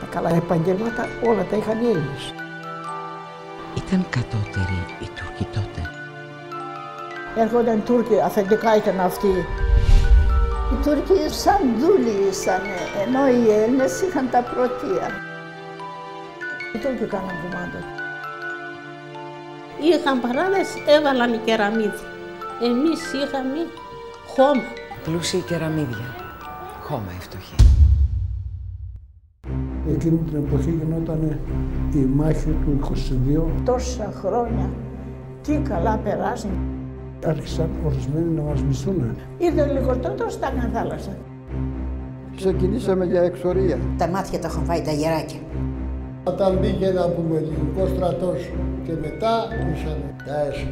Τα καλά επαγγέλματα όλα τα είχαν οι Έλληνες. Ήταν κατώτεροι οι Τούρκοι τότε. Έρχονταν Τούρκοι, αφεντικά ήταν αυτοί. Οι Τούρκοι σαν δούλοι ήσαν, ενώ οι Έλληνες είχαν τα πρωτεία. Οι Τούρκοι κάναν κουμάντα. Είχαν παράδες, έβαλαν κεραμίδι. Εμείς είχαμε χώμα. Πλούσιοι κεραμίδια, χώμα οι φτωχοί. Εκείνη την εποχή γινόταν η μάχη του 22. Τόσα χρόνια, τι καλά περάσαν. Άρχισαν ορισμένοι να μας μισθούν. Ήρθε λίγο τότε, στάγαν θάλασσα. Ξεκινήσαμε για εξορία. Τα μάτια τα έχουν φάει τα γεράκια. Όταν μπήκε να πούμε ελληνικός στρατός και μετά ήσανε τα έσω.